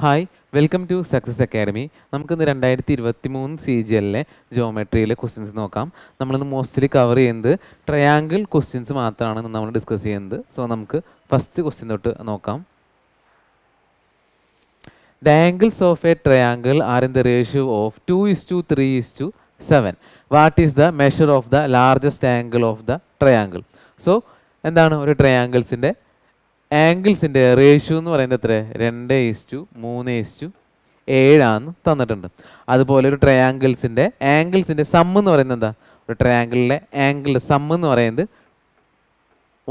Hi, welcome to Success Academy. നമുക്കിന്ന് 2023 CGL ജോമെട്രിയിലെ questions നോക്കാം. നമ്മളിന്ന് മോസ്റ്റ്ലി കവർ ചെയ്യുന്നത് ട്രയാങ്കിൾ ക്വസ്റ്റ്യൻസ് മാത്രമാണ് നമ്മൾ ഡിസ്കസ് ചെയ്യുന്നത്. സോ നമുക്ക് ഫസ്റ്റ് ക്വസ്റ്റ്യൻ തൊട്ട് നോക്കാം. The angles of a triangle are in the ratio of 2:3:7. What is the measure of the largest angle of the triangle? So എന്താണ് ഒരു ട്രയാങ്കിൾസിൻ്റെ ആംഗിൾസിൻ്റെ റേഷ്യോ എന്ന് പറയുന്നത് എത്ര? 2:3:7 തന്നിട്ടുണ്ട്. അതുപോലെ ഒരു ട്രയാങ്കിൾസിൻ്റെ ആംഗിൾസിൻ്റെ സം എന്ന് പറയുന്നത് എന്താ? ഒരു ട്രയാങ്കിളിലെ ആംഗിളിൻ്റെ സം എന്ന് പറയുന്നത്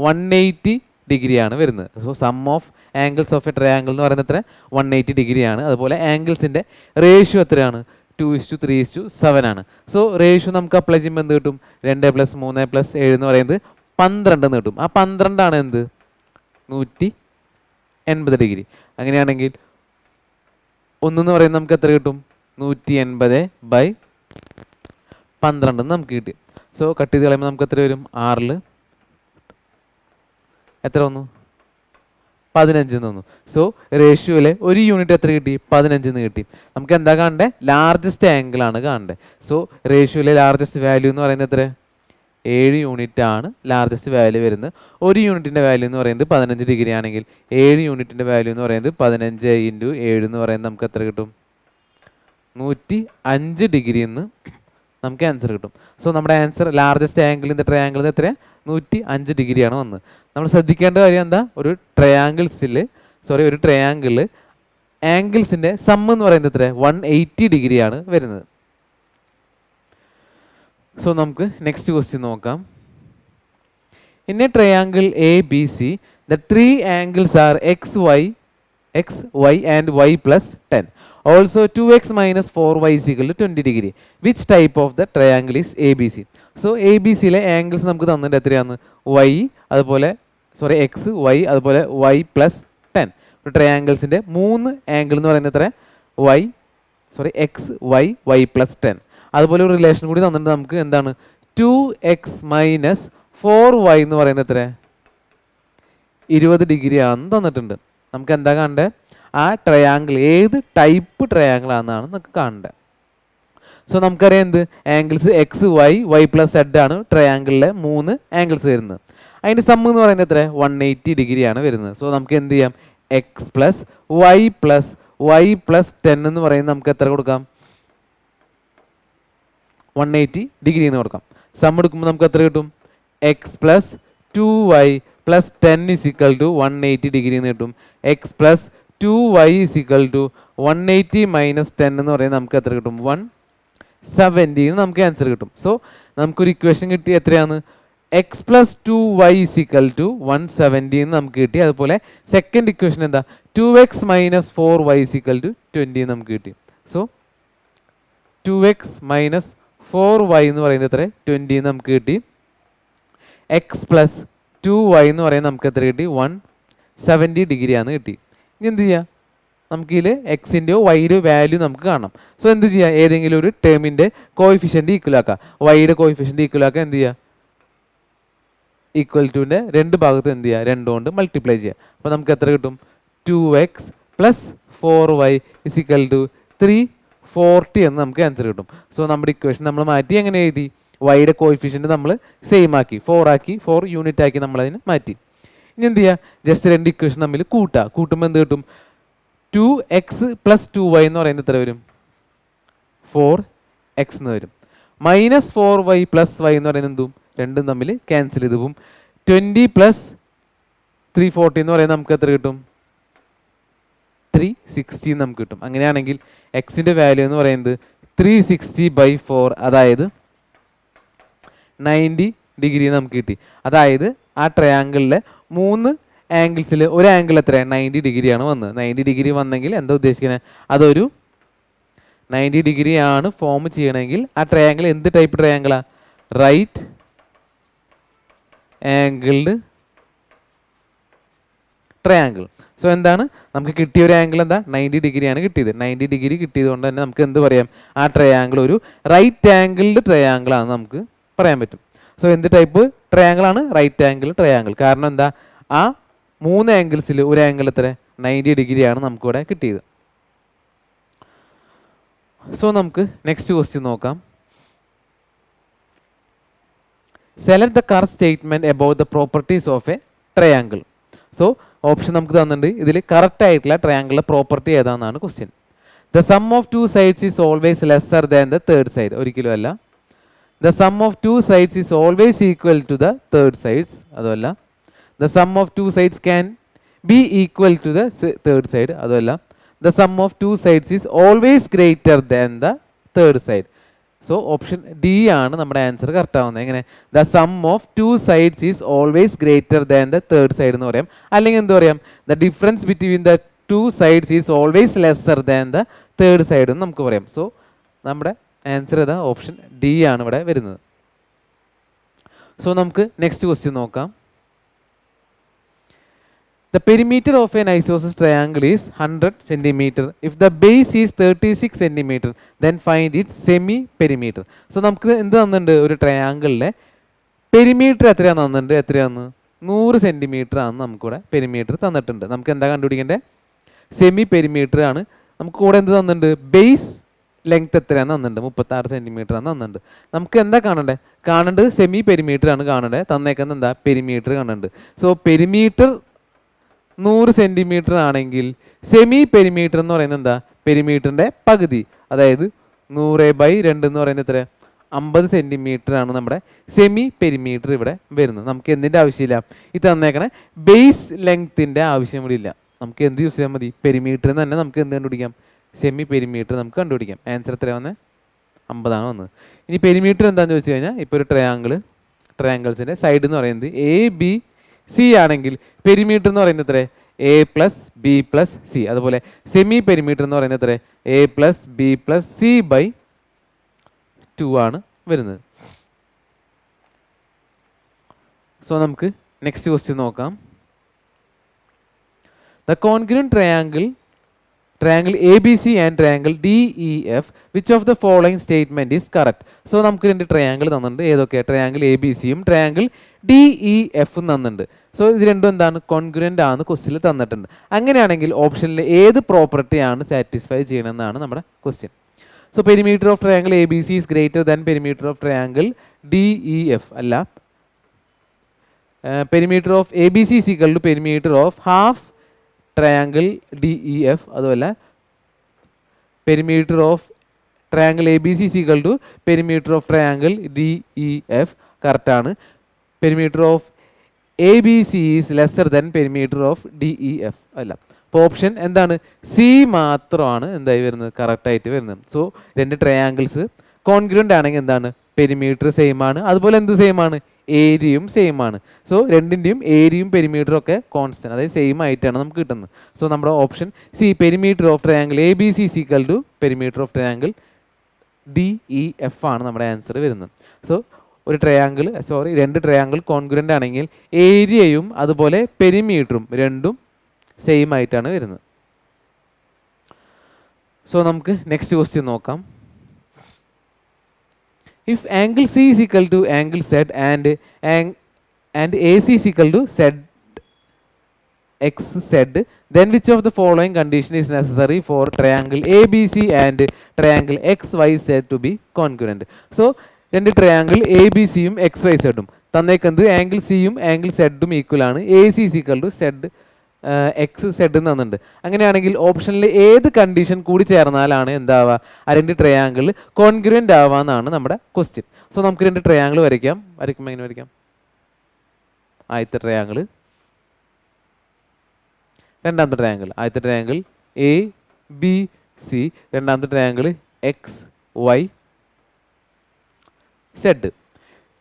180 ഡിഗ്രിയാണ് വരുന്നത്. So sum of angles of a triangle എന്ന് പറയുന്നത് എത്ര? 180 ഡിഗ്രിയാണ്. അതുപോലെ ആംഗിൾസിൻ്റെ റേഷ്യോ എത്രയാണ്? 2:3:7 ആണ്. സോ റേഷ്യോ നമുക്ക് അപ്ലൈ ചെയ്യുമ്പോൾ എന്ത് കിട്ടും? 2 + 3 + 7 എന്ന് പറയുന്നത് 12 എന്ന് കിട്ടും. ആ 12 ആണ് എന്ത്? 180 ഡിഗ്രി. അങ്ങനെയാണെങ്കിൽ 1 എന്ന് പറയുന്നത് നമുക്ക് എത്ര കിട്ടും? 180/12 നമുക്ക് കിട്ടി. സോ കട്ട് ചെയ്ത് കളയുമ്പോൾ നമുക്ക് എത്ര വരും? 6 എത്ര വന്നു? 15 വന്നു. സോ റേഷ്യോയിലെ ഒരു യൂണിറ്റ് എത്ര കിട്ടി? 15 കിട്ടി. നമുക്ക് എന്താ കാണണ്ടേ? ലാർജസ്റ്റ് ആംഗിൾ ആണ് കാണണ്ടേ. സോ റേഷ്യോയിലെ ലാർജസ്റ്റ് വാല്യൂ എന്ന് പറയുന്നത് എത്ര? 7 യൂണിറ്റ് ആണ് ലാർജസ്റ്റ് വാല്യൂ വരുന്നത്. ഒരു യൂണിറ്റിൻ്റെ വാല്യൂ എന്ന് പറയുന്നത് 15 ഡിഗ്രി ആണെങ്കിൽ 7 യൂണിറ്റിൻ്റെ വാല്യൂ എന്ന് പറയുന്നത് 15 × 7 എന്ന് പറയുന്നത് നമുക്ക് എത്ര കിട്ടും? 105 ഡിഗ്രി എന്ന് നമുക്ക് ആൻസർ കിട്ടും. സോ നമ്മുടെ ആൻസർ ലാർജസ്റ്റ് ആംഗിളിൻ്റെ ട്രയാങ്കിളിന് എത്രയാണ്? 105 ഡിഗ്രിയാണ് വന്നത്. നമ്മൾ ശ്രദ്ധിക്കേണ്ട കാര്യം എന്താ? ഒരു ട്രയാങ്കിളിൽ ആംഗിൾസിൻ്റെ സം എന്ന് പറയുന്നത് എത്ര? 180 ഡിഗ്രിയാണ് വരുന്നത്. സോ നമുക്ക് നെക്സ്റ്റ് ക്വസ്റ്റ്യൻ നോക്കാം. In A triangle ABC, the three angles are x, y and y + 10. Also 2x - 4y = 20 degree. Which type of the triangle is ABC? So ABCയിലെ ആംഗിൾസ് നമുക്ക് തന്നിട്ട് എത്രയാണ്? x, y അതുപോലെ y + 10. ട്രയാങ്കിൾസിൻ്റെ 3 angle എന്ന് പറയുന്നത് എത്ര? x, y + 10. അതുപോലെ ഒരു റിലേഷൻ കൂടി തന്നിട്ട് നമുക്ക് എന്താണ്? 2x - 4y എന്ന് പറയുന്നത് എത്ര? 20 ഡിഗ്രി ആണെന്ന് തന്നിട്ടുണ്ട്. നമുക്ക് എന്താ കാണണ്ടേ? ആ ട്രയാങ്കിൾ ഏത് ടൈപ്പ് ട്രയാങ്കിൾ ആണെന്നാണ് നമുക്ക് കാണണ്ടേ. സോ നമുക്കറിയാം എന്ത്? ആംഗിൾസ് x, y + z ആണ് ട്രയാങ്കിളിലെ 3 ആംഗിൾസ് വരുന്നത്. അതിൻ്റെ സം എന്ന് പറയുന്നത് എത്ര? 180 ഡിഗ്രിയാണ് വരുന്നത്. സോ നമുക്ക് എന്ത് ചെയ്യാം? x + y + 10 എന്ന് പറയുന്നത് നമുക്ക് എത്ര കൊടുക്കാം? 180 ഡിഗ്രി എന്ന് കൊടുക്കാം. സം എടുക്കുമ്പോൾ നമുക്ക് എത്ര കിട്ടും? x + 2y + 10 = 180 ഡിഗ്രി എന്ന് കിട്ടും. x + 2y = 180 - 10 എന്ന് പറയുന്നത് നമുക്ക് എത്ര കിട്ടും? 170 എന്ന് നമുക്ക് ആൻസർ കിട്ടും. സോ നമുക്കൊരു ഇക്വേഷൻ കിട്ടി. എത്രയാണ്? x + 2y = 170 എന്ന് നമുക്ക് കിട്ടി. അതുപോലെ സെക്കൻഡ് ഇക്വേഷൻ എന്താ? 2x - 4y = 20 എന്ന് നമുക്ക് കിട്ടി. സോ 2x - 4y എന്ന് പറയുന്നത് എത്ര? 20 എന്ന് നമുക്ക് കിട്ടി. x + 2y എന്ന് പറയുന്നത് നമുക്ക് എത്ര കിട്ടി? 170 ഡിഗ്രിയാണ് കിട്ടി. ഇനി എന്ത് ചെയ്യുക? നമുക്കിതിൽ എക്സിൻ്റെയോ വൈയുടെയോ വാല്യൂ നമുക്ക് കാണാം. സോ എന്ത് ചെയ്യുക? ഏതെങ്കിലും ഒരു ടേമിൻ്റെ കോയിഫിഷ്യൻ്റ് ഈക്വൽ ആക്കുക. വൈയുടെ കോയിഫിഷ്യൻ്റ് ഈക്വൽ ആക്കുക. എന്ത് ചെയ്യുക? ഈക്വൽ ടുവിൻ്റെ രണ്ട് ഭാഗത്ത് എന്ത് ചെയ്യുക? 2 കൊണ്ട് മൾട്ടിപ്ലൈ ചെയ്യുക. അപ്പോൾ നമുക്ക് എത്ര കിട്ടും? 2x + 4y = 340 എന്ന് നമുക്ക് ആൻസർ കിട്ടും. സോ നമ്മുടെ ഇക്വേഷൻ നമ്മൾ മാറ്റി എങ്ങനെ എഴുതി? വൈയുടെ കോയിഫിഷ്യൻ്റ് നമ്മൾ സെയിം ആക്കി, 4 ആക്കി, 4 യൂണിറ്റ് ആക്കി നമ്മളതിന് മാറ്റി. ഇനി എന്ത് ചെയ്യുക? ജസ്റ്റ് രണ്ട് ഇക്വേഷൻ തമ്മിൽ കൂട്ടുമ്പോൾ എന്ത് കിട്ടും? 2x + 2y എന്ന് പറയുന്നത് എത്ര വരും? 4x എന്ന് വരും. -4y + y എന്ന് പറയുന്നത് എന്തും? രണ്ടും തമ്മിൽ ക്യാൻസൽ ചെയ്ത് പോകും. 20 + 340 എന്ന് പറയുന്നത് നമുക്ക് എത്ര കിട്ടും? 360 നമുക്ക് കിട്ടും. അങ്ങനെയാണെങ്കിൽ എക്സിൻ്റെ വാല്യൂ എന്ന് പറയുന്നത് 360/4, അതായത് 90 ഡിഗ്രി നമുക്ക് കിട്ടി. അതായത് ആ ട്രയാങ്കിളിലെ 3 ആംഗിൾസിൽ ഒരു ആംഗിൾ എത്ര? 90 ഡിഗ്രിയാണ് വന്നത്. 90 ഡിഗ്രി വന്നെങ്കിൽ എന്താ ഉദ്ദേശിക്കുന്നത്? അതൊരു 90 ഡിഗ്രി ആണ് ഫോം ചെയ്യണമെങ്കിൽ ആ ട്രയാങ്കിൾ എന്ത് ടൈപ്പ് ട്രയാങ്കിളാണ്? Right angled triangle. സോ എന്താണ് നമുക്ക് കിട്ടിയ ഒരു ആംഗിൾ? എന്താ? 90 ഡിഗ്രിയാണ് കിട്ടിയത്. 90 ഡിഗ്രി കിട്ടിയത് കൊണ്ട് തന്നെ നമുക്ക് എന്ത് പറയാം? ആ ട്രയാങ്കിൾ ഒരു റൈറ്റ് ആംഗിൾഡ് ട്രയാങ്കിൾ ആണെന്ന് നമുക്ക് പറയാൻ പറ്റും. സോ എന്ത് ടൈപ്പ് ട്രയാങ്കിൾ ആണ്? Right angle triangle. കാരണം എന്താ? ആ 3 ആംഗിൾസിൽ ഒരു ആംഗിൾ എത്ര? 90 ഡിഗ്രിയാണ് നമുക്കിവിടെ കിട്ടിയത്. സോ നമുക്ക് നെക്സ്റ്റ് ക്വസ്റ്റ്യൻ നോക്കാം. Select the correct statement about the properties of a triangle. So option നമുക്ക് തന്നിട്ടുണ്ട്. ഇതിൽ കറക്റ്റ് ആയിട്ടുള്ള ട്രയാങ്കിളിലെ പ്രോപ്പർട്ടി ഏതാണെന്നാണ് question. The sum of two sides is always lesser than the third side. ഒരിക്കലും അല്ല. The sum of two sides is always equal to the third sides. അതുമല്ല. The sum of two sides can be equal to the third side. അതുമല്ല. The sum of two sides is always greater than the third side. So option D ആണ് നമ്മുടെ answer correct ആവുന്നത്. എങ്ങനെ? The sum of two sides is always greater than the third side എന്ന് പറയാം. അല്ലെങ്കിൽ എന്ത് പറയാം? The difference between the two sides is always lesser than the third side എന്ന് നമുക്ക് പറയാം. സോ നമ്മുടെ ആൻസർ ഏതാ? ഓപ്ഷൻ ഡി ആണ് ഇവിടെ വരുന്നത്. സോ നമുക്ക് നെക്സ്റ്റ് ക്വസ്റ്റ്യൻ നോക്കാം. The perimeter of an isosceles triangle is 100 cm. If the base is 36 cm, then find its semi-perimeter. So നമുക്ക് എന്ത് തന്നിട്ടുണ്ട്? ഒരു ട്രയാങ്കിളിലെ പെരിമീറ്റർ എത്രയാണ് തന്നിട്ടുണ്ട്? എത്രയാണ്? 100 സെൻറ്റിമീറ്റർ ആണ് നമുക്കിവിടെ പെരിമീറ്റർ തന്നിട്ടുണ്ട്. നമുക്ക് എന്താ കണ്ടുപിടിക്കേണ്ടത്? സെമി പെരിമീറ്റർ ആണ്. നമുക്ക് കൂടെ എന്ത് തന്നിട്ടുണ്ട്? ബേസ് ലെങ്ത് എത്രയാണ് തന്നിട്ടുണ്ട്? 36 സെൻറ്റിമീറ്റർ ആണ് തന്നിട്ടുണ്ട്. നമുക്ക് എന്താ കാണണ്ടേ? കാണേണ്ടത് സെമി പെരിമീറ്റർ ആണ് കാണേണ്ടത്. തന്നേക്കുന്നത് എന്താ? പെരിമീറ്റർ കാണുന്നുണ്ട്. സോ പെരിമീറ്റർ 100 സെൻറ്റിമീറ്റർ ആണെങ്കിൽ സെമി പെരിമീറ്റർ എന്ന് പറയുന്നത് എന്താ? പെരിമീറ്ററിൻ്റെ പകുതി. അതായത് 100/2 എന്ന് പറയുന്നത് എത്ര? 50 സെൻറ്റിമീറ്റർ ആണ് നമ്മുടെ സെമി പെരിമീറ്റർ ഇവിടെ വരുന്നത്. നമുക്ക് എന്തിൻ്റെ ആവശ്യമില്ല? ഇത് തന്നേക്കണേ ബേസ് ലെങ്ത്തിൻ്റെ ആവശ്യം ഇവിടെ ഇല്ല. നമുക്ക് എന്ത് യൂസ് ചെയ്യാൻ മതി? പെരിമീറ്ററിൽ തന്നെ നമുക്ക് എന്ത് കണ്ടുപിടിക്കാം? സെമി പെരിമീറ്റർ നമുക്ക് കണ്ടുപിടിക്കാം. ആൻസർ എത്രയാണ് വന്നത്? 50 ആണ് വന്നത്. ഇനി പെരിമീറ്റർ എന്താണെന്ന് ചോദിച്ചു കഴിഞ്ഞാൽ, ഇപ്പോൾ ഒരു ട്രയാങ്കിൾസിൻ്റെ സൈഡ് എന്ന് പറയുന്നത് ABC ആണെങ്കിൽ പെരിമീറ്റർ എന്ന് പറയുന്നത് എത്ര? A+B+C. അതുപോലെ സെമി പെരിമീറ്റർ എന്ന് പറയുന്നത് എത്ര? A+B+C/2 ആണ് വരുന്നത്. സോ നമുക്ക് നെക്സ്റ്റ് ക്വസ്റ്റ്യൻ നോക്കാം. The congruent triangle ABC and triangle DEF, which of the following statement is correct? So നമുക്ക് രണ്ട് ട്രയാങ്കിൾ തന്നിട്ടുണ്ട്. ഏതൊക്കെ? ട്രയാങ്കിൾ ABCയും ട്രയാങ്കിൾ DEFും തന്നിട്ടുണ്ട്. സോ ഇത് രണ്ടും എന്താണ്? കോൺഗ്രുവൻ്റ് ആണ് ക്വസ്റ്റ്യനിൽ തന്നിട്ടുണ്ട്. അങ്ങനെയാണെങ്കിൽ ഓപ്ഷനിൽ ഏത് പ്രോപ്പർട്ടിയാണ് സാറ്റിസ്ഫൈ ചെയ്യണമെന്നാണ് നമ്മുടെ question. So perimeter of triangle ABC is greater than perimeter of triangle DEF. അല്ല. Perimeter of ABC is equal to perimeter of half triangle DEF. അതുമല്ല. Perimeter of triangle ABC is equal to perimeter of triangle DEF. കറക്റ്റാണ്. Perimeter of ABC is lesser than perimeter of DEF. അല്ല. അപ്പോൾ option എന്താണ്? C മാത്രമാണ് എന്തായി വരുന്നത്? കറക്റ്റായിട്ട് വരുന്നത്. സോ രണ്ട് ട്രയാങ്കിൾസ് കോൺഗ്രുവൻ്റ് ആണെങ്കിൽ എന്താണ്? പെരിമീറ്റർ സെയിം ആണ്. അതുപോലെ എന്ത് സെയിം ആണ്? ഏരിയയും സെയിം ആണ്. സോ രണ്ടിൻ്റെയും ഏരിയയും പെരിമീറ്ററും ഒക്കെ കോൺസ്റ്റന്റ്, അതായത് സെയിം ആയിട്ടാണ് നമുക്ക് കിട്ടുന്നത്. സോ നമ്മുടെ option C, perimeter of triangle ABC is equal to perimeter of triangle DEF ആണ് നമ്മുടെ ആൻസർ വരുന്നത്. സോ രണ്ട് ട്രയാങ്കിൾ കോൺഗ്രുവൻ്റ് ആണെങ്കിൽ ഏരിയയും അതുപോലെ പെരിമീറ്ററും രണ്ടും സെയിം ആയിട്ടാണ് വരുന്നത്. സോ നമുക്ക് നെക്സ്റ്റ് ക്വസ്റ്റ്യൻ നോക്കാം. If angle C is equal to angle Z and AC is equal to ZXZ, then which of the following condition is necessary for triangle ABC and triangle XYZ to be congruent? So രണ്ട് triangle ABCയും XYZും തന്നേക്കുന്നത് angle സിയും angle സെഡും equal ആണ്. AC is equal to XZ തന്നിട്ടുണ്ട്. അങ്ങനെയാണെങ്കിൽ ഓപ്ഷനിൽ ഏത് condition കൂടി ചേർന്നാലാണ് എന്താവുക? ആ രണ്ട് ട്രയാങ്കിൾ കോൺഗ്രുവൻ്റ് ആവാന്നാണ് നമ്മുടെ ക്വസ്റ്റ്യൻ. സോ നമുക്ക് രണ്ട് ട്രയാങ്കിൾ വരയ്ക്കാം. വരയ്ക്കുമ്പോൾ എങ്ങനെ വരയ്ക്കാം? ആദ്യത്തെ ട്രയാങ്കിൾ, രണ്ടാമത്തെ ട്രയാങ്കിൾ. ആദ്യത്തെ ട്രയാങ്കിൾ ABC, രണ്ടാമത്തെ ട്രയാങ്കിൾ XYZ.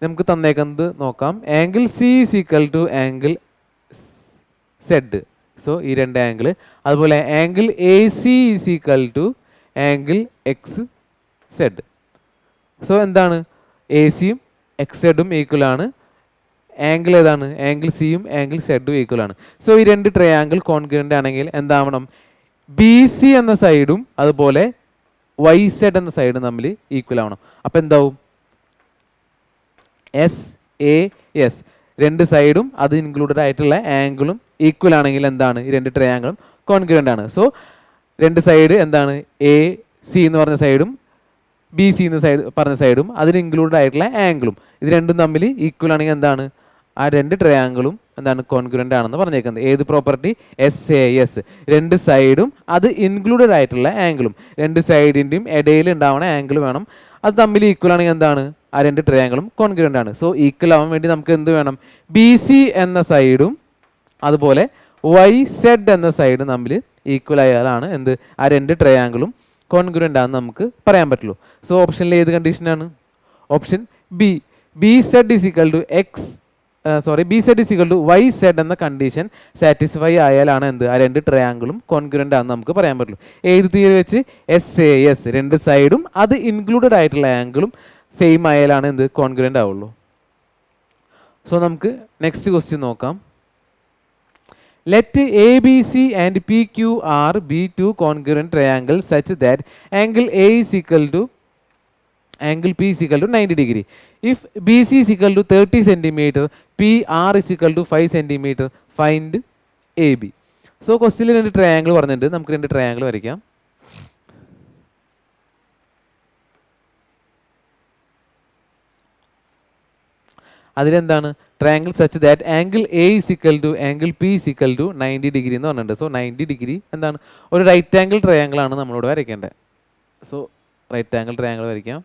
നമുക്ക് തന്നേക്കുന്നത് നോക്കാം. Angle C is equal to angle Z. So ഈ രണ്ട് ആംഗിൾ. അതുപോലെ angle AC is equal to angle XZ. So എന്താണ്? ACയും XZും ഈക്വൽ ആണ്. ആംഗിൾ ഏതാണ്? ആംഗിൾ സിയും ആംഗിൾ സെഡും ഈക്വൽ ആണ്. സോ ഈ രണ്ട് ട്രയാങ്കിൾ കോൺഗ്രുവൻ്റ് ആണെങ്കിൽ എന്താവണം? BC എന്ന സൈഡും അതുപോലെ YZ എന്ന സൈഡും തമ്മിൽ ഈക്വൽ ആവണം. അപ്പം എന്താവും? SAS. രണ്ട് സൈഡും അത് ഇൻക്ലൂഡഡ് ആയിട്ടുള്ള ആംഗിളും ഈക്വൽ ആണെങ്കിൽ എന്താണ്? ഈ രണ്ട് ട്രയാങ്കിളും കോൺഗ്രുവൻ്റ് ആണ്. സോ രണ്ട് സൈഡ് എന്താണ്? സി എന്ന് പറഞ്ഞ സൈഡും ബി സി എന്ന് പറഞ്ഞ സൈഡും അതിന് ഇൻക്ലൂഡഡ് ആയിട്ടുള്ള ആംഗിളും ഇത് രണ്ടും തമ്മിൽ ഈക്വൽ ആണെങ്കിൽ എന്താണ് ആ രണ്ട് ട്രയാങ്കിളും എന്താണ് കോൺഗ്രുവൻ്റ് ആണെന്ന് പറഞ്ഞേക്കുന്നത്. ഏത് പ്രോപ്പർട്ടി? SAS. രണ്ട് സൈഡും അത് ഇൻക്ലൂഡഡ് ആയിട്ടുള്ള ആംഗിളും രണ്ട് സൈഡിൻ്റെയും ഇടയിൽ ഉണ്ടാവുന്ന ആംഗിൾ വേണം. അത് തമ്മിൽ ഈക്വൽ ആണെങ്കിൽ എന്താണ് ആ രണ്ട് ട്രയാങ്കിളും കോൺഗ്രുവൻ്റ് ആണ്. സോ ഈക്വൽ ആവാൻ വേണ്ടി നമുക്ക് എന്ത് വേണം? BC എന്ന സൈഡും അതുപോലെ YZ എന്ന സൈഡും തമ്മിൽ ഈക്വൽ ആയാലാണ് എന്ത് ആ രണ്ട് ട്രയാങ്കിളും കോൺഗ്രുവൻ്റ് ആണെന്ന് നമുക്ക് പറയാൻ പറ്റുള്ളൂ. സോ ഓപ്ഷനിൽ ഏത് കണ്ടീഷനാണ്? Option B. BZ is equal to BZ is equal to YZ എന്ന കണ്ടീഷൻ സാറ്റിസ്ഫൈ ആയാലാണ് എന്ത് ആ രണ്ട് ട്രയാങ്കിളും കോൺഗ്രുവൻ്റ് ആണെന്ന് നമുക്ക് പറയാൻ പറ്റുള്ളൂ. ഏത് തിയറി വെച്ച്? SAS. രണ്ട് സൈഡും അത് ഇൻക്ലൂഡഡ് ആയിട്ടുള്ള ആംഗിളും സെയിം ആയാലാണ് എന്ത് കോൺഗ്രുവൻ്റ് ആവുള്ളൂ. സോ നമുക്ക് നെക്സ്റ്റ് ക്വസ്റ്റ്യൻ നോക്കാം. Let ABC and PQR be two congruent triangles such that angle A is equal to angle P is equal to 90 degree. If BC is equal to 30 centimeter, PR is equal to 5 centimeter, find AB. So ക്വസ്റ്റ്യനിൽ രണ്ട് triangle പറഞ്ഞിട്ടുണ്ട്. നമുക്ക് രണ്ട് triangle വരയ്ക്കാം. അതിലെന്താണ് triangle such that angle A is equal to angle P is equal to 90 degree എന്ന് പറഞ്ഞിട്ടുണ്ട്. So 90 degree എന്താണ് ഒരു റൈറ്റ് ആംഗിൾ ട്രയാങ്കിൾ ആണ് നമ്മളിവിടെ വരയ്ക്കേണ്ടത്. സോ റൈറ്റ് ആംഗിൾ ട്രയാങ്കിൾ വരയ്ക്കാം.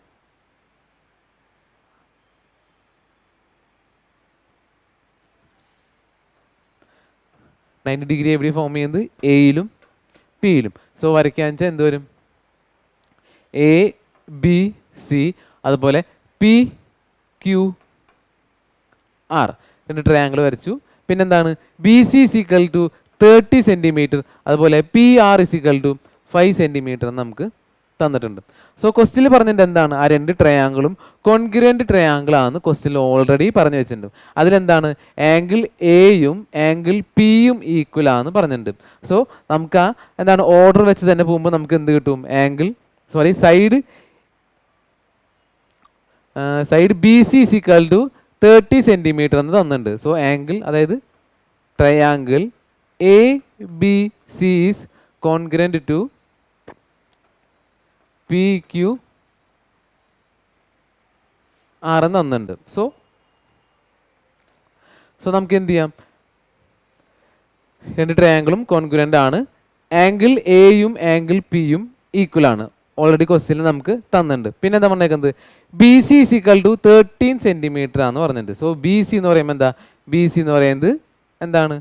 ഡിഗ്രി എവിടെ ഫോം ചെയ്യുന്നത്? എയിലും പിയിലും. സോ വരയ്ക്കാന്ന് വെച്ചാൽ എന്ത് വരും? ABC അതുപോലെ PQR രണ്ട് ട്രയാങ്കിൾ വരച്ചു. പിന്നെന്താണ് BC is equal to 30 centimetre അതുപോലെ PR is equal to 5 centimetre നമുക്ക് തന്നിട്ടുണ്ട്. സോ ക്വസ്റ്റ്യനിൽ പറഞ്ഞിട്ട് എന്താണ് ആ രണ്ട് ട്രയാങ്കിളും കോൺഗ്രുവൻ്റ് ട്രയാങ്കിൾ ആണെന്ന് ക്വസ്റ്റ്യനിൽ ഓൾറെഡി പറഞ്ഞു വെച്ചിട്ടുണ്ട്. അതിലെന്താണ് ആംഗിൾ എയും ആംഗിൾ പിയും ഈക്വൽ ആണെന്ന് പറഞ്ഞിട്ടുണ്ട്. സോ നമുക്ക് ആ എന്താണ് ഓർഡർ വെച്ച് തന്നെ പോകുമ്പോൾ നമുക്ക് എന്ത് കിട്ടും? Side BC is equal to 30 centimetre എന്ന് തന്നിട്ടുണ്ട്. സോ ആംഗിൾ അതായത് triangle ABC is congruent to PQR എന്ന് തന്നിട്ടുണ്ട്. സോ നമുക്ക് എന്ത് ചെയ്യാം? രണ്ട് ട്രയാങ്കിളും കോൺഗ്രുവൻ്റ് ആണ്. ആംഗിൾ എയും ആംഗിൾ പിയും ഈക്വൽ ആണ്. ഓൾറെഡി ക്വസ്റ്റ്യനിൽ നമുക്ക് തന്നിട്ടുണ്ട്. പിന്നെ എന്താ പറഞ്ഞേക്കുന്നത്? BC is equal to 13 centimetre ആണെന്ന് പറഞ്ഞിട്ടുണ്ട്. സോ BC എന്ന് പറയുമ്പോൾ എന്താ? BC എന്ന് പറയുന്നത് എന്താണ്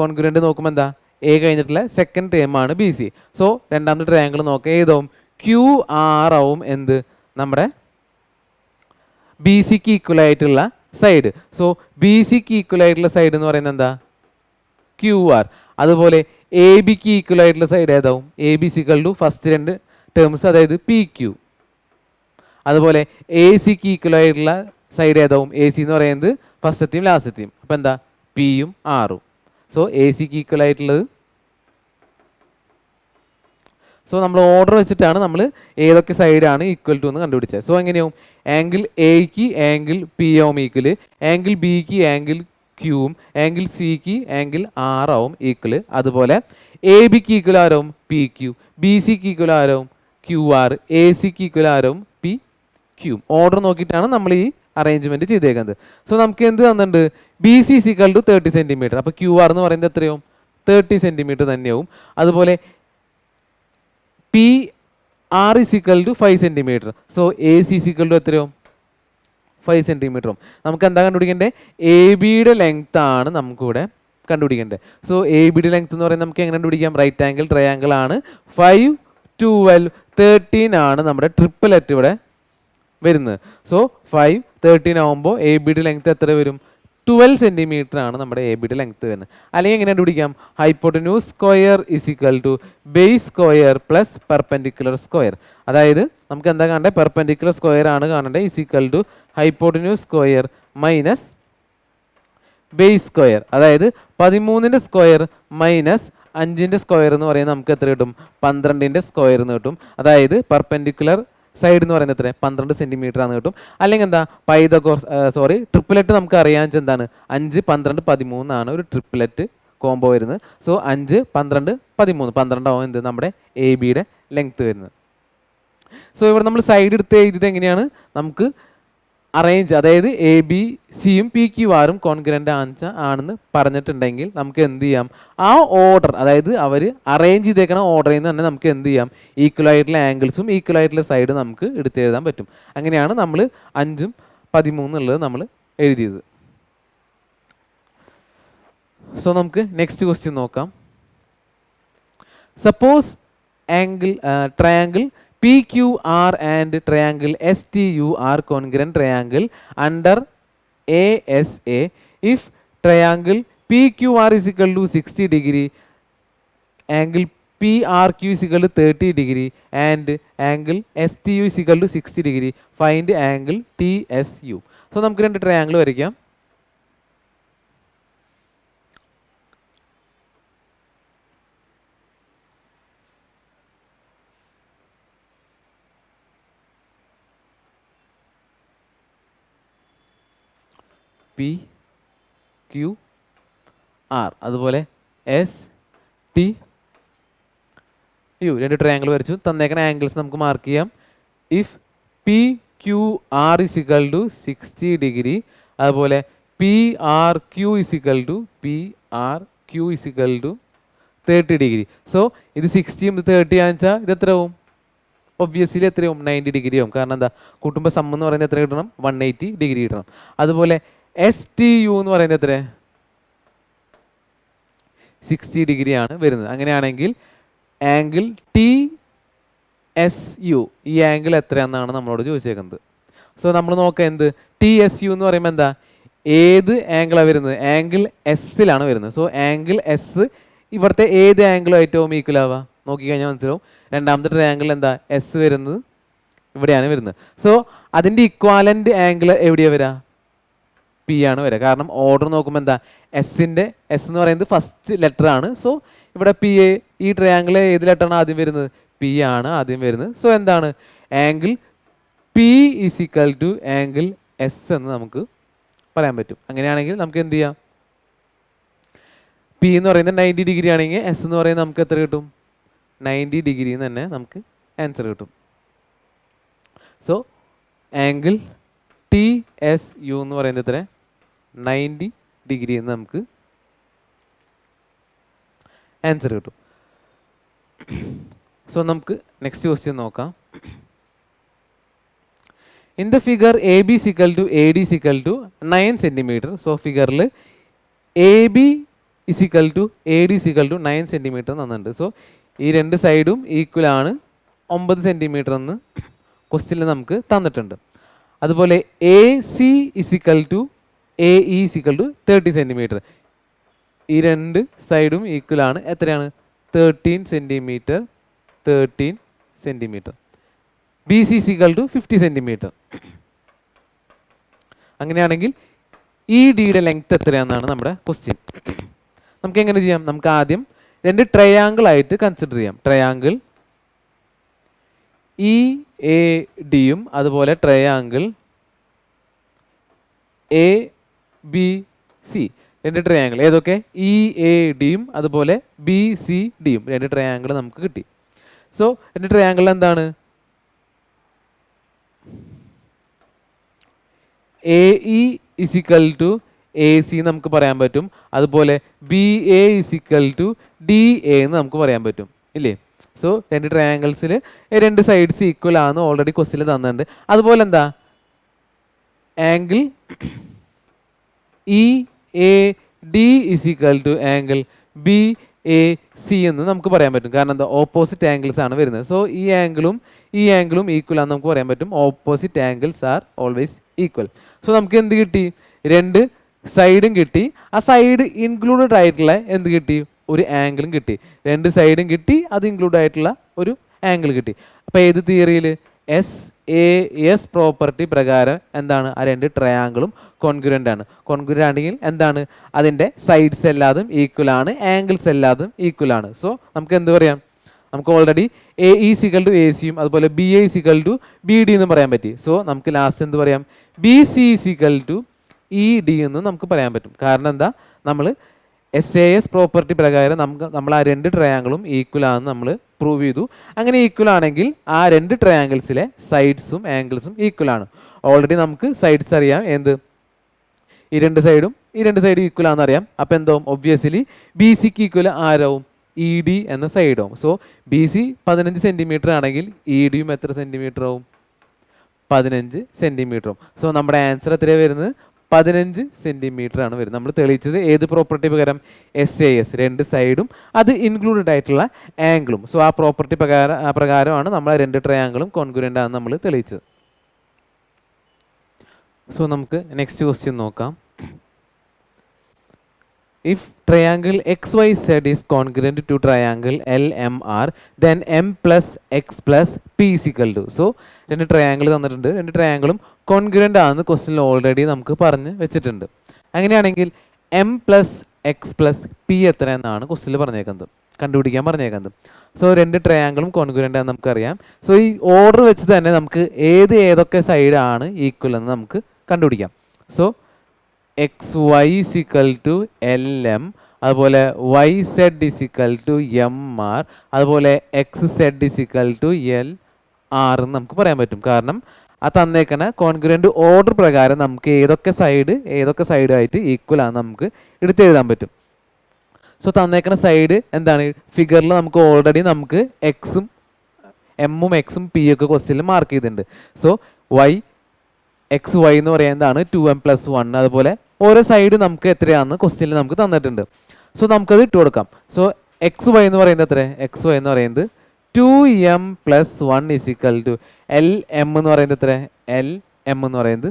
കോൺഗ്രുവൻ്റ് നോക്കുമ്പോൾ എന്താ എ കഴിഞ്ഞിട്ടുള്ള സെക്കൻഡ് ടേം ആണ് BC. സോ രണ്ടാമത്തെ ട്രയാങ്കിൾ നോക്കുക ഏതാവും? QR ആവും എന്ത് നമ്മുടെ BCക്ക് ഈക്വൽ ആയിട്ടുള്ള സൈഡ്. സോ BCക്ക് ഈക്വൽ ആയിട്ടുള്ള സൈഡ് എന്ന് പറയുന്നത് എന്താ? QR. അതുപോലെ ABക്ക് ഈക്വൽ ആയിട്ടുള്ള സൈഡ് ഏതാവും? AB is equal to first രണ്ട് ടേംസ് അതായത് PQ. അതുപോലെ ACക്ക് ഈക്വൽ ആയിട്ടുള്ള സൈഡ് ഏതാവും? AC എന്ന് പറയുന്നത് ഫസ്റ്റത്തെയും ലാസ്റ്റത്തെയും. അപ്പം എന്താ? പിയും ആറും. സോ ACക്ക് ഈക്വൽ ആയിട്ടുള്ളത്. സോ നമ്മൾ ഓർഡർ വെച്ചിട്ടാണ് നമ്മൾ ഏതൊക്കെ സൈഡാണ് ഈക്വൽ ടു എന്ന് കണ്ടുപിടിച്ചത്. സോ എങ്ങനെയാവും? ആംഗിൾ എക്ക് ആംഗിൾ പി ആവും ഈക്വൽ, ആംഗിൾ ബിക്ക് ആംഗിൾ ക്യൂവും ആംഗിൾ സിക്ക് ആംഗിൾ ആർ ആവും ഈക്വൽ. അതുപോലെ ABക്ക് ഈക്വൽ ആരാവും? PQ, BCക്ക് ഈക്വൽ ആരാവും? QR, ACക്ക് ഈക്വൽ ആരാവും? PQ. ഓർഡർ നോക്കിയിട്ടാണ് നമ്മൾ ഈ അറേഞ്ച്മെന്റ് ചെയ്തേക്കുന്നത്. സോ നമുക്ക് എന്ത് തന്നിട്ടുണ്ട്? BC is equal to 30 centimetre. അപ്പോൾ QR എന്ന് പറയുന്നത് എത്രയാവും? 30 സെൻറ്റിമീറ്റർ തന്നെയാവും. അതുപോലെ PR is equal to 5 centimetre. So AC is equal to എത്രയാവും? 5 സെൻറ്റിമീറ്ററും. നമുക്ക് എന്താ കണ്ടുപിടിക്കേണ്ടത്? ABയുടെ ലെങ്ത് ആണ് നമുക്കിവിടെ കണ്ടുപിടിക്കേണ്ടത്. സോ ABയുടെ ലെങ്ത് എന്ന് പറയുന്നത് നമുക്ക് എങ്ങനെ കണ്ടുപിടിക്കാം? റൈറ്റ് ആംഗിൾ ട്രയാംഗിൾ ആണ്. 5, 12, 13 ആണ് നമ്മുടെ ട്രിപ്പിലെറ്റ് ഇവിടെ വരുന്നത്. സോ 5, 13 ആവുമ്പോൾ ABയുടെ ലെങ്ത് എത്ര വരും? 12 സെൻറ്റിമീറ്റർ ആണ് നമ്മുടെ ABയുടെ ലെങ്ത് വരുന്നത്. അല്ലെങ്കിൽ എങ്ങനെ കണ്ടുപിടിക്കാം? Hypotenuse square is equal to base square plus perpendicular square. അതായത് നമുക്ക് എന്താ കാണേണ്ടത്? പെർപെൻഡിക്കുലർ സ്ക്വയർ ആണ് കാണേണ്ടത്. Is equal to hypotenuse square minus base square. അതായത് 13ന്റെ സ്ക്വയർ മൈനസ് 5ന്റെ സ്ക്വയർ എന്ന് പറയുന്നത് നമുക്ക് എത്ര കിട്ടും? 12ന്റെ സ്ക്വയർ എന്ന് കിട്ടും. അതായത് പെർപെൻഡിക്കുലർ സൈഡ് എന്ന് പറയുന്നത് എത്ര? 12 സെൻറ്റിമീറ്റർ ആണ് കിട്ടും. അല്ലെങ്കിൽ എന്താ ട്രിപ്പിലെറ്റ് നമുക്ക് അറിയാൻ വെച്ചാൽ എന്താണ്? 5, 12, 13 ആണ് ഒരു ട്രിപ്പിലെറ്റ് കോംബോ വരുന്നത്. സോ 5, 12, 13 12 ആവും എന്ത് നമ്മുടെ ABയുടെ ലെങ്ത് വരുന്നത്. സോ ഇവിടെ നമ്മൾ സൈഡ് എടുത്ത് എഴുതിയത് എങ്ങനെയാണ്, നമുക്ക് അറേഞ്ച്, അതായത് എ ബി സിയും പി ക്യു ആറും കോൺഗ്രൻ്റ് ആണെന്ന് പറഞ്ഞിട്ടുണ്ടെങ്കിൽ നമുക്ക് എന്ത് ചെയ്യാം, ആ ഓർഡർ, അതായത് അവർ അറേഞ്ച് ചെയ്തേക്കണ ഓർഡറിൽ നിന്ന് തന്നെ നമുക്ക് എന്ത് ചെയ്യാം, ഈക്വൽ ആയിട്ടുള്ള ആംഗിൾസും ഈക്വൽ ആയിട്ടുള്ള സൈഡ് നമുക്ക് എടുത്തെഴുതാൻ പറ്റും. അങ്ങനെയാണ് നമ്മൾ 5ഉം 13 എന്നുള്ളത് നമ്മൾ എഴുതിയത്. സോ നമുക്ക് നെക്സ്റ്റ് ക്വസ്റ്റ്യൻ നോക്കാം. Suppose triangle PQR and triangle STU are congruent triangle under ASA if triangle PQR is equal to 60 degree, angle PRQ is equal to 30 degree and angle STU is equal to 60 degree. Find angle TSU. So നമുക്ക് രണ്ട് triangle വരയ്ക്കാം. P Q R, അതുപോലെ S T U, രണ്ട് triangle വരച്ചു. തന്നേക്കുന്ന angles നമുക്ക് mark ചെയ്യാം. If P Q R is equal to 60 degree, അതുപോലെ P R Q is equal to 30 degree. So ഇത് 60യും 30 ആണെന്ന് വെച്ചാൽ ഇത് എത്ര ആവും, ഒബ്വിയസ്ലി എത്രയാവും, 90 ഡിഗ്രി ആവും. കാരണം എന്താ, കൂട്ടുമ്പോൾ സം എന്ന് പറയുന്നത് എത്ര കിട്ടണം, 180 ഡിഗ്രി കിട്ടണം. അതുപോലെ എസ് ടി യു എന്ന് പറയുന്നത് എത്ര, 60 ഡിഗ്രി ആണ് വരുന്നത്. അങ്ങനെയാണെങ്കിൽ ആംഗിൾ ടി എസ് യു, ഈ ആംഗിൾ എത്രയാണെന്നാണ് നമ്മളോട് ചോദിച്ചേക്കുന്നത്. സോ നമ്മൾ നോക്കാം എന്ത്, ടി എസ് യു എന്ന് പറയുമ്പോൾ എന്താ, ഏത് ആംഗിളാണ് വരുന്നത്, ആംഗിൾ എസ്സിലാണ് വരുന്നത്. സോ ആംഗിൾ എസ് ഇവിടുത്തെ ഏത് ആംഗിളുമായിട്ടും ഈക്വൽ ആവുക, നോക്കിക്കഴിഞ്ഞാൽ മനസ്സിലാവും. രണ്ടാമത്തെ ട്രയാംഗിൾ എന്താ, എസ് വരുന്നത് ഇവിടെയാണ് വരുന്നത്. സോ അതിൻ്റെ ഇക്വാലൻ്റ് ആംഗിൾ എവിടെയാണ് വരിക, പി ആണ് വരിക. കാരണം ഓർഡർ നോക്കുമ്പോൾ എന്താ, എസ് എന്ന് പറയുന്നത് ഫസ്റ്റ് ലെറ്റർ ആണ്. സോ ഇവിടെ പി എ, ഈ ട്രയാംഗിൾ ഏത് ലെറ്ററാണ് ആദ്യം വരുന്നത്, പി ആണ് ആദ്യം വരുന്നത്. സോ എന്താണ്, angle P is equal to angle S എന്ന് നമുക്ക് പറയാൻ പറ്റും. അങ്ങനെയാണെങ്കിൽ നമുക്ക് എന്ത് ചെയ്യാം, പി എന്ന് പറയുന്നത് 90 ഡിഗ്രി ആണെങ്കിൽ എസ് എന്ന് പറയുന്നത് നമുക്ക് എത്ര കിട്ടും, 90 ഡിഗ്രി എന്ന് തന്നെ നമുക്ക് ആൻസർ കിട്ടും. So angle T S U എന്ന് പറയുന്നത് എത്ര, 90 ഡിഗ്രി എന്ന് നമുക്ക് ആൻസർ കിട്ടും. സോ നമുക്ക് നെക്സ്റ്റ് ക്വസ്റ്റ്യൻ നോക്കാം. In the figure A B is equal to A D is equal to 9 centimetre. So ഫിഗറിൽ A B is equal to A D is equal to 9 centimetre തന്നിട്ടുണ്ട്. സോ ഈ രണ്ട് സൈഡും ഈക്വൽ ആണ് 9 സെൻറ്റിമീറ്റർ എന്ന് ക്വസ്റ്റ്യനിൽ നമുക്ക് തന്നിട്ടുണ്ട്. അതുപോലെ A C is equal to A E is equal to 30 centimetre. ഈ രണ്ട് സൈഡും ഈക്വൽ ആണ്, എത്രയാണ്, 13 centimetre 13 centimetre. B C is equal to 50 centimetre. അങ്ങനെയാണെങ്കിൽ ഇ ഡിയുടെ ലെങ്ത് എത്രയാണെന്നാണ് നമ്മുടെ ക്വസ്റ്റ്യൻ. നമുക്ക് എങ്ങനെ ചെയ്യാം, നമുക്ക് ആദ്യം രണ്ട് ട്രയാങ്കിൾ ആയിട്ട് കൺസിഡർ ചെയ്യാം. ട്രയാങ്കിൾ ഇ എ ഡിയും അതുപോലെ ട്രയാങ്കിൾ എ ബി സി, രണ്ട് ട്രയാങ്കിൾ ഏതൊക്കെ, ഇ എ ഡിയും അതുപോലെ ബി സി ഡിയും, രണ്ട് ട്രയാങ്കിൾ നമുക്ക് കിട്ടി. സോ രണ്ട് ട്രയാങ്കിൾ എന്താണ്, A E is equal to A C നമുക്ക് പറയാൻ പറ്റും. അതുപോലെ B A is equal to D A എന്ന് നമുക്ക് പറയാൻ പറ്റും, ഇല്ലേ. സോ രണ്ട് ട്രയാങ്കിൾസിൽ രണ്ട് സൈഡ്സ് ഈക്വൽ ആണെന്ന് ഓൾറെഡി ക്വസ്റ്റ്യനിൽ തന്നിട്ടുണ്ട്. അതുപോലെ എന്താ, angle E A D is equal to angle B A C എന്ന് നമുക്ക് പറയാൻ പറ്റും. കാരണം എന്താ, ഓപ്പോസിറ്റ് ആംഗിൾസ് ആണ് വരുന്നത്. സോ ഈ ആംഗിളും ഈക്വൽ ആണെന്ന് നമുക്ക് പറയാൻ പറ്റും. Opposite angles are always equal. So നമുക്ക് എന്ത് കിട്ടി, രണ്ട് സൈഡും കിട്ടി. ആ സൈഡ് ഇൻക്ലൂഡഡ് ആയിട്ടുള്ള എന്ത് കിട്ടി, ഒരു ആംഗിളും കിട്ടി. രണ്ട് സൈഡും കിട്ടി, അത് ഇൻക്ലൂഡ് ആയിട്ടുള്ള ഒരു ആംഗിൾ കിട്ടി. അപ്പോൾ ഏത് തിയറിയിൽ, എസ് പ്രോപ്പർട്ടി പ്രകാരം എന്താണ്, ആ രണ്ട് ട്രയാങ്കിളും കോൺഗ്രുവൻ്റ് ആണ്. കോൺഗ്രുവൻ്റ് ആണെങ്കിൽ എന്താണ്, അതിൻ്റെ സൈഡ്സ് എല്ലാതും ഈക്വൽ ആണ്, ആംഗിൾസ് എല്ലാതും ഈക്വൽ ആണ്. സോ നമുക്ക് എന്ത് പറയാം, നമുക്ക് already A E is equal to A സിയും അതുപോലെ B A is equal to B D എന്ന് പറയാൻ പറ്റി. സോ നമുക്ക് ലാസ്റ്റ് എന്ത് പറയാം, B C is equal to E D എന്ന് നമുക്ക് പറയാൻ പറ്റും. കാരണം എന്താ, നമ്മൾ SAS പ്രോപ്പർട്ടി പ്രകാരം നമ്മൾ ആ രണ്ട് ട്രയാങ്കിളും ഈക്വൽ ആണെന്ന് നമ്മൾ പ്രൂവ് ചെയ്തു. അങ്ങനെ ഈക്വൽ ആണെങ്കിൽ ആ രണ്ട് ട്രയാങ്കിൾസിലെ സൈഡ്സും ആംഗിൾസും ഈക്വൽ ആണ്. ഓൾറെഡി നമുക്ക് സൈഡ്സ് അറിയാം, എന്ത് ഈ രണ്ട് സൈഡും ഈക്വൽ ആണെന്ന് അറിയാം. അപ്പം എന്താവും, ഒബ്വിയസ്ലി ബി സിക്ക് ഈക്വൽ ആരാവും, ഇ ഡി എന്ന സൈഡാവും. സോ ബി സി 15 സെൻറ്റിമീറ്റർ ആണെങ്കിൽ ഇ ഡിയും എത്ര സെൻറ്റിമീറ്റർ ആവും, 15 സെൻറ്റിമീറ്ററും. സോ നമ്മുടെ ആൻസർ എത്രയാണ് വരുന്നത്, 15 സെൻറ്റിമീറ്റർ ആണ് വരുന്നത്. നമ്മൾ തെളിയിച്ചത് ഏത് പ്രോപ്പർട്ടി പ്രകാരം, SAS രണ്ട് സൈഡും അത് ഇൻക്ലൂഡഡ് ആയിട്ടുള്ള ആംഗിളും. സോ ആ പ്രോപ്പർട്ടി പ്രകാരമാണ് നമ്മൾ രണ്ട് ട്രയാങ്കിളും കോൺഗ്രുവൻ്റ് ആണെന്ന് നമ്മൾ തെളിയിച്ചത്. സോ നമുക്ക് നെക്സ്റ്റ് ക്വസ്റ്റ്യൻ നോക്കാം. If triangle XYZ is congruent to triangle LMR, then M plus X plus P is equal to. So രണ്ട് ട്രയാങ്കിൾ തന്നിട്ടുണ്ട്, രണ്ട് ട്രയാങ്കിളും കോൺഗ്രുവൻ്റ് ആണെന്ന് ക്വസ്റ്റ്യനിൽ ഓൾറെഡി നമുക്ക് പറഞ്ഞ് വെച്ചിട്ടുണ്ട്. അങ്ങനെയാണെങ്കിൽ M plus X plus P എത്ര എന്നാണ് ക്വസ്റ്റ്യനിൽ പറഞ്ഞേക്കുന്നത്, കണ്ടുപിടിക്കാൻ പറഞ്ഞേക്കുന്നത്. സോ രണ്ട് ട്രയാങ്കിളും കോൺഗ്രുവൻ്റ് ആണെന്ന് നമുക്കറിയാം. സോ ഈ ഓർഡർ വെച്ച് തന്നെ നമുക്ക് ഏതൊക്കെ സൈഡാണ് ഈക്വൽ എന്ന് നമുക്ക് കണ്ടുപിടിക്കാം. So XY is equal to LM, അതുപോലെ YZ is equal to MR, അതുപോലെ XZ is equal to LR എന്ന് നമുക്ക് പറയാൻ പറ്റും. കാരണം ആ തന്നേക്കണ കോൺഗ്രുവൻ്റ് ഓർഡർ പ്രകാരം നമുക്ക് ഏതൊക്കെ സൈഡായിട്ട് ഈക്വൽ ആണെന്ന് നമുക്ക് എടുത്തെഴുതാൻ പറ്റും. സോ തന്നേക്കണ സൈഡ് എന്താണ്, ഫിഗറിൽ നമുക്ക് ഓൾറെഡി നമുക്ക് എക്സും എമ്മും എക്സും പി ഒക്കെ ക്വസ്റ്റ്യനിൽ മാർക്ക് ചെയ്തിട്ടുണ്ട്. സോ XY എന്ന് പറയുന്നതാണ് 2m+1. അതുപോലെ ഓരോ സൈഡ് നമുക്ക് എത്രയാണെന്ന് ക്വസ്റ്റ്യനിൽ നമുക്ക് തന്നിട്ടുണ്ട്. സോ നമുക്കത് ഇട്ട് കൊടുക്കാം. സോ XY എന്ന് പറയുന്നത് എത്ര, XY എന്ന് പറയുന്നത് 2m+1 is equal to LM എന്ന് പറയുന്നത് എത്ര, LM എന്ന് പറയുന്നത്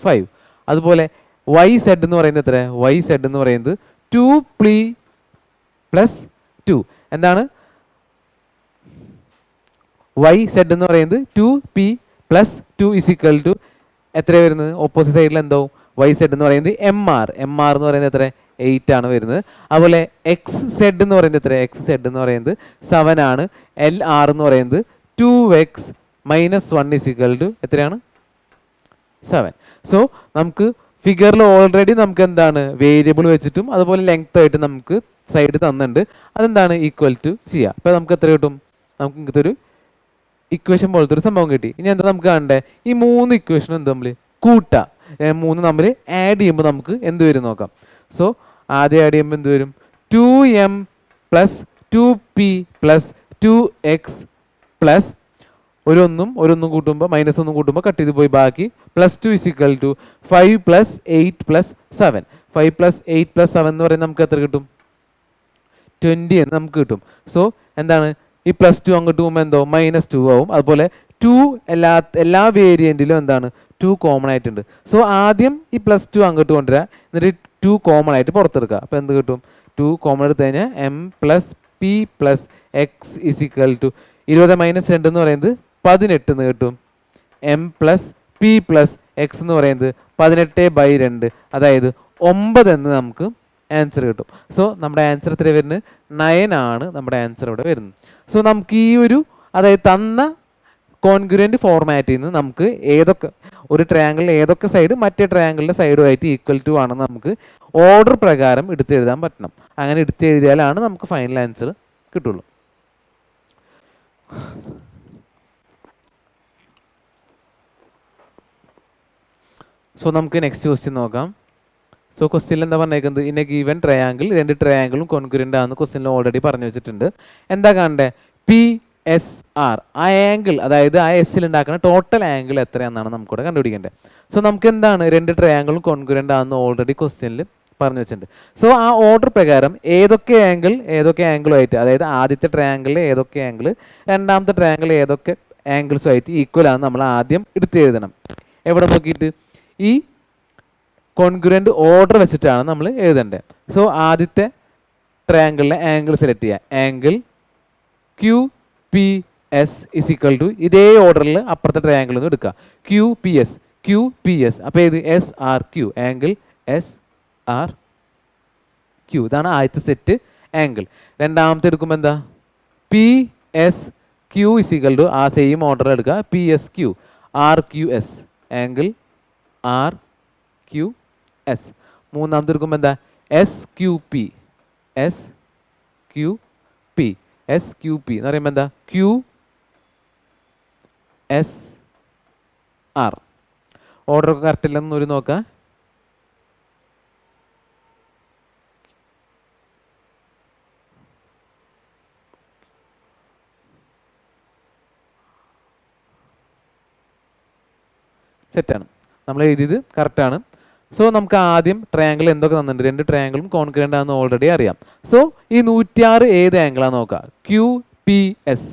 5. അതുപോലെ YZ എന്ന് പറയുന്നത് എത്ര, YZ എന്ന് പറയുന്നത് 2p+2. എന്താണ് YZ എന്ന് പറയുന്നത് 2p+2 is equal to എത്ര വരുന്നത്, ഓപ്പോസിറ്റ് സൈഡിൽ എന്താവും, YZ എന്ന് പറയുന്നത് MR എന്ന് പറയുന്നത് എത്ര, 8 ആണ് വരുന്നത്. അതുപോലെ XZ എന്ന് പറയുന്നത് എത്ര, XZ എന്ന് പറയുന്നത് 7 ആണ്. LR എന്ന് പറയുന്നത് 2x-1 is equal to എത്രയാണ്, 7. സോ നമുക്ക് ഫിഗറിൽ ഓൾറെഡി നമുക്ക് എന്താണ് വേരിയബിൾ വെച്ചിട്ടും അതുപോലെ ലെങ്ത് ആയിട്ട് നമുക്ക് സൈഡ് തന്നിട്ടുണ്ട്. അതെന്താണ് ഈക്വൽ ടു ചെയ്യുക. അപ്പോൾ നമുക്ക് എത്ര കിട്ടും, നമുക്ക് ഇങ്ങനത്തെ ഒരു ഇക്വേഷൻ പോലത്തെ ഒരു സംഭവം കിട്ടി. ഇനി എന്താ നമുക്ക് കാണണ്ടേ, ഈ 3 ഇക്വേഷനും എന്ത് നമ്മൾ കൂട്ടുക, 3 നമ്മൾ ആഡ് ചെയ്യുമ്പോൾ നമുക്ക് എന്ത് വരും നോക്കാം. സോ ആദ്യം ആഡ് ചെയ്യുമ്പോൾ എന്ത് വരും, 2m + 2p + 2x പ്ലസ് ഒരൊന്നും കൂട്ടുമ്പോൾ -1 കൂട്ടുമ്പോൾ കട്ട് ചെയ്ത് പോയി, ബാക്കി +2 is equal to 5 + 8 + 7. 5 + 8 + 7 എന്ന് പറയുന്നത് നമുക്ക് എത്ര കിട്ടും, 20 എന്ന് നമുക്ക് കിട്ടും. സോ എന്താണ്, ഈ +2 അങ്ങോട്ട് പോകുമ്പോൾ എന്തോ -2 ആവും. അതുപോലെ 2 എല്ലാ വേരിയൻറ്റിലും എന്താണ് 2 കോമൺ ആയിട്ടുണ്ട്. സോ ആദ്യം ഈ +2 അങ്ങോട്ട് കൊണ്ടുവരിക, എന്നിട്ട് 2 കോമൺ ആയിട്ട് പുറത്തെടുക്കുക. അപ്പോൾ എന്ത് കിട്ടും, 2 കോമൺ എടുത്തു കഴിഞ്ഞാൽ M + P + X is equal to 20 - 2 എന്ന് പറയുന്നത് 18 എന്ന് കിട്ടും. M + P + X എന്ന് പറയുന്നത് 18/2, അതായത് 9 എന്ന് നമുക്ക് ആൻസർ കിട്ടും. സോ നമ്മുടെ ആൻസർ എത്ര വരുന്നത്, 9 ആണ് നമ്മുടെ ആൻസർ ഇവിടെ വരുന്നത്. സോ നമുക്ക് ഈ ഒരു അതായത് തന്ന കോൺഗ്രുവൻ്റ് ഫോർമാറ്റിൽ നിന്ന് നമുക്ക് ഒരു ട്രയാങ്കിളിൽ ഏതൊക്കെ സൈഡ് മറ്റേ ട്രയാങ്കിളിൻ്റെ സൈഡുമായിട്ട് ഈക്വൽ ടു ആണെന്ന് നമുക്ക് ഓർഡർ പ്രകാരം എടുത്തെഴുതാൻ പറ്റണം. അങ്ങനെ എടുത്തെഴുതിയാലാണ് നമുക്ക് ഫൈനൽ ആൻസർ കിട്ടുള്ളൂ. സോ നമുക്ക് നെക്സ്റ്റ് ക്വസ്റ്റ്യൻ നോക്കാം. സോ ക്വസ്റ്റ്യനിൽ എന്താ പറഞ്ഞേക്കുന്നത്, ഇൻ എ ഗീവൻ ട്രയാങ്കിൾ, രണ്ട് ട്രയാങ്കിളും കോൺഗ്രുവൻ്റ് ആണെന്ന് ക്വസ്റ്റ്യനിൽ ഓൾറെഡി പറഞ്ഞു വെച്ചിട്ടുണ്ട്. എന്താ കാണണ്ടേ, PSR ആ ആംഗിൾ, അതായത് ആ എസ്സിൽ ഉണ്ടാക്കുന്ന ടോട്ടൽ ആംഗിൾ എത്രയാണെന്നാണ് നമുക്കിവിടെ കണ്ടുപിടിക്കേണ്ടത്. സോ നമുക്ക് എന്താണ് രണ്ട് ട്രയാങ്കിളും കോൺഗ്രുവൻ്റ് ആണെന്ന് ഓൾറെഡി ക്വസ്റ്റ്യനിൽ പറഞ്ഞു വെച്ചിട്ടുണ്ട്. സോ ആ ഓർഡർ പ്രകാരം ഏതൊക്കെ ആംഗിളുമായിട്ട്, അതായത് ആദ്യത്തെ ട്രയാങ്കിളിൽ ഏതൊക്കെ ആംഗിൾ, രണ്ടാമത്തെ ട്രയാങ്കിൾ ഏതൊക്കെ ആംഗിൾസുമായിട്ട് ഈക്വൽ ആണെന്ന് നമ്മൾ ആദ്യം എടുത്ത് എഴുതണം. എവിടെ നോക്കിയിട്ട്, ഈ കോൺഗ്രുവൻ്റ് ഓർഡർ വെച്ചിട്ടാണ് നമ്മൾ എഴുതേണ്ടത്. സോ ആദ്യത്തെ ട്രയാങ്കിളിലെ ആംഗിൾ സെലക്ട് ചെയ്യുക, angle QPS is equal to ഇതേ ഓർഡറിൽ അപ്പുറത്തെ ട്രയാങ്കിൾ ഒന്ന് എടുക്കുക, QPS. അപ്പോൾ ഇത് SRQ, ആംഗിൾ SRQ, ഇതാണ് ആദ്യത്തെ സെറ്റ് ആംഗിൾ. രണ്ടാമത്തെ എടുക്കുമ്പോൾ എന്താ, PSQ is equal to ആ സെയിം ഓർഡർ എടുക്കുക, PSQ, RQS, ആംഗിൾ RQS. മൂന്നാമത്തെ എടുക്കുമ്പോൾ എന്താ, S Q P S Q P S Q P എന്ന് പറയുമ്പോൾ എന്താ ക്യു എസ് ആർ. ഓർഡർ ഒക്കെ കറക്റ്റ് ഇല്ലെന്ന് ഒരു നോക്കാം. സെറ്റാണ്, നമ്മൾ എഴുതിയത് കറക്റ്റാണ്. സോ നമുക്ക് ആദ്യം ട്രയാങ്കിൾ എന്തൊക്കെ തന്നിട്ടുണ്ട്, 2 ട്രയാങ്കിളും കോൺഗ്രൻ്റ് ആണെന്ന് ഓൾറെഡി അറിയാം. സോ ഈ 106 ഏത് ആംഗിളാന്ന് നോക്കാം. Q P S,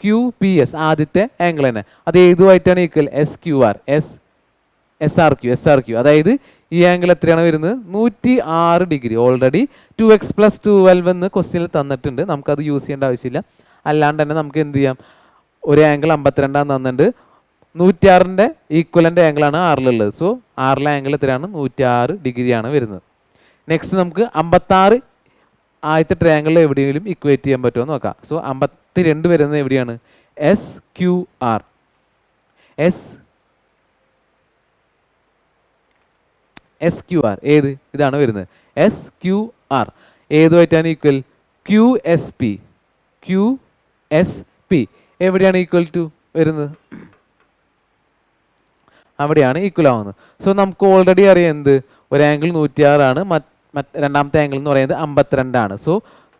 Q P S ആദ്യത്തെ ആംഗിൾ തന്നെ. അത് ഏതുമായിട്ടാണ് equal? S Q R, S R Q, S R Q. അതായത് ഈ ആംഗിൾ എത്രയാണ് വരുന്നത്? 106 ഡിഗ്രി. ഓൾറെഡി 2x + 12 എന്ന് ക്വസ്റ്റ്യനിൽ തന്നിട്ടുണ്ട്, നമുക്കത് യൂസ് ചെയ്യേണ്ട ആവശ്യമില്ല. അല്ലാണ്ട് തന്നെ നമുക്ക് എന്ത് ചെയ്യാം, ഒരു ആംഗിൾ 52 തന്നിട്ടുണ്ട്, 106ൻ്റെ ഈക്വലൻ്റ് ആംഗിളാണ് ആറിലുള്ളത്. സോ ആറിലെ ആംഗിൾ എത്രയാണ്? 106 ഡിഗ്രിയാണ് വരുന്നത്. നെക്സ്റ്റ് നമുക്ക് 56 ആദ്യത്തെ ട്രയാങ്കിളിൽ എവിടെയെങ്കിലും ഇക്വേറ്റ് ചെയ്യാൻ പറ്റുമോ എന്ന് നോക്കാം. സോ 52 വരുന്നത് എവിടെയാണ്? S Q R, S Q R ഏത്? ഇതാണ് വരുന്നത് എസ് ക്യു ആർ. ഏതുമായിട്ടാണ് equal? Q S P, Q S P എവിടെയാണ് ഈക്വൽ ടു വരുന്നത്? അവിടെയാണ് ഈക്വൽ ആവുന്നത്. സോ നമുക്ക് ഓൾറെഡി അറിയാം എന്ത്, ഒരു ആംഗിൾ 106 ആണ്, രണ്ടാമത്തെ ആംഗിൾ എന്ന് പറയുന്നത് 52 ആണ്. സോ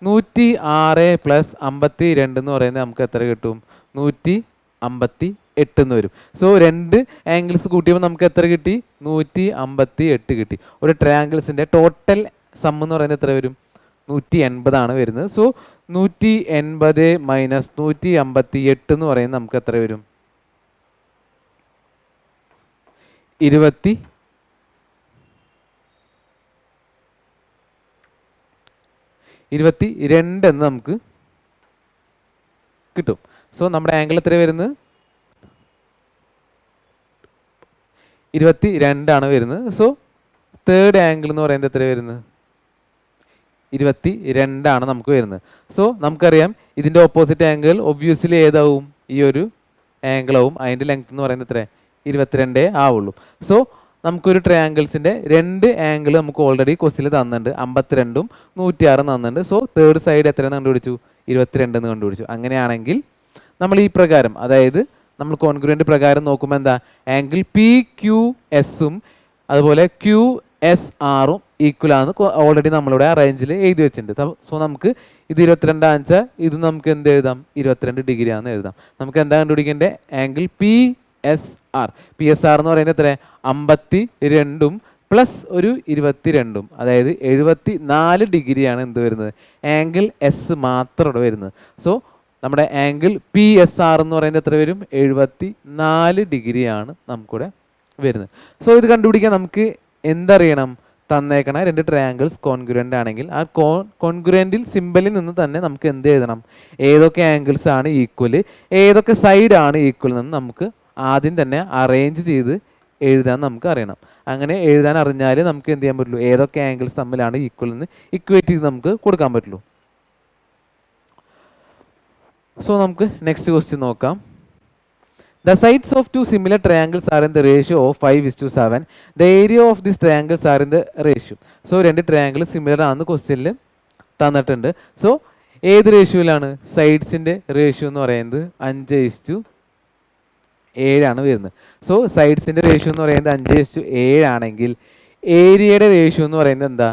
106 + 52 എന്ന് പറയുന്നത് നമുക്ക് എത്ര കിട്ടും? 158 എന്ന് വരും. സോ 2 ആംഗിൾസ് കൂട്ടിയപ്പോൾ നമുക്ക് എത്ര കിട്ടി? 158 കിട്ടി. ഒരു ട്രയാങ്കിൾസിൻ്റെ ടോട്ടൽ സം എന്ന് പറയുന്നത് എത്ര വരും? 180 ആണ് വരുന്നത്. സോ 180 - 158 എന്ന് പറയുന്നത് നമുക്ക് എത്ര വരും? 22 എന്ന് നമുക്ക് കിട്ടും. സോ നമ്മുടെ ആംഗിൾ എത്ര വരുന്നത്? 22 ആണ് വരുന്നത്. സോ തേർഡ് ആംഗിൾ എന്ന് പറയുന്നത് എത്ര വരുന്നത്? 22 ആണ് നമുക്ക് വരുന്നത്. സോ നമുക്കറിയാം ഇതിൻ്റെ ഓപ്പോസിറ്റ് ആംഗിൾ ഒബ്വിയസ്ലി ഏതാവും? ഈ ഒരു ആംഗിളാവും. അതിൻ്റെ ലെങ്ത് എന്ന് പറയുന്നത് എത്ര? 22 ആവുള്ളൂ. സോ നമുക്കൊരു ട്രയാങ്കിൾസിൻ്റെ 2 ആംഗിൾ നമുക്ക് ഓൾറെഡി ക്വസ്റ്റിൽ തന്നിട്ടുണ്ട്, 52ഉം 106 തന്നിട്ടുണ്ട്. സോ തേർഡ് സൈഡ് എത്രയെന്ന് കണ്ടുപിടിച്ചു? 22 എന്ന് കണ്ടുപിടിച്ചു. അങ്ങനെയാണെങ്കിൽ നമ്മൾ ഈ പ്രകാരം, അതായത് നമ്മൾ കോൺഗ്രുവൻ്റ് പ്രകാരം നോക്കുമ്പോൾ എന്താ, ആംഗിൾ പി ക്യു എസും അതുപോലെ ക്യു എസ് ആറും ഈക്വൽ ആണ് ഓൾറെഡി നമ്മളിവിടെ ആ റേഞ്ചിൽ എഴുതി വെച്ചിട്ടുണ്ട്. സോ നമുക്ക് ഇത് 22 ആണെച്ചാൽ ഇത് നമുക്ക് എന്ത് എഴുതാം? 22 ഡിഗ്രി ആണെന്ന് എഴുതാം. നമുക്ക് എന്താ കണ്ടുപിടിക്കേണ്ടത്? Angle P S R. P S R എന്ന് പറയുന്നത് എത്ര? 52ഉം പ്ലസ് ഒരു 22ഉം, അതായത് 74 ഡിഗ്രിയാണ് എന്ത് വരുന്നത്? ആംഗിൾ എസ് മാത്രം ഇവിടെ വരുന്നത്. സോ നമ്മുടെ ആംഗിൾ പി എസ് ആർ എന്ന് പറയുന്നത് എത്ര വരും? 74 ഡിഗ്രിയാണ് നമുക്കിവിടെ വരുന്നത്. സോ ഇത് കണ്ടുപിടിക്കാൻ നമുക്ക് എന്തറിയണം? തന്നേക്കണ 2 ട്രയാങ്കിൾസ് കോൺഗ്രുവൻ്റ് ആണെങ്കിൽ ആ കോൺഗ്രുവൻ്റിൽ സിമ്പലിൽ നിന്ന് തന്നെ നമുക്ക് എന്ത് എഴുതണം? ഏതൊക്കെ ആംഗിൾസ് ആണ് ഈക്വൽ, ഏതൊക്കെ സൈഡ് ആണ് ഈക്വൽ എന്ന് നമുക്ക് ആദ്യം തന്നെ അറേഞ്ച് ചെയ്ത് എഴുതാൻ നമുക്ക് അറിയണം. അങ്ങനെ എഴുതാൻ അറിഞ്ഞാൽ നമുക്ക് എന്ത് ചെയ്യാൻ പറ്റുള്ളൂ? ഏതൊക്കെ ആംഗിൾസ് തമ്മിലാണ് ഈക്വൽ എന്ന് ഇക്വേറ്റ് ചെയ്ത് നമുക്ക് കൊടുക്കാൻ പറ്റുള്ളൂ. സോ നമുക്ക് നെക്സ്റ്റ് ക്വസ്റ്റ്യൻ നോക്കാം. The sides of 2 similar triangles are in the ratio of 5:7. The area of these triangles are in the ratio. So 2 triangle similar ആണെന്ന് ക്വസ്റ്റ്യനിൽ തന്നിട്ടുണ്ട്. സോ ഏത് റേഷ്യോയിലാണ്? സൈഡ്സിൻ്റെ റേഷ്യോ എന്ന് പറയുന്നത് 5:7 ആണ് വരുന്നത്. സോ സൈഡ്സിൻ്റെ റേഷ്യോ എന്ന് പറയുന്നത് 5:7 ആണെങ്കിൽ ഏരിയയുടെ റേഷ്യോ എന്ന് പറയുന്നത് എന്താ?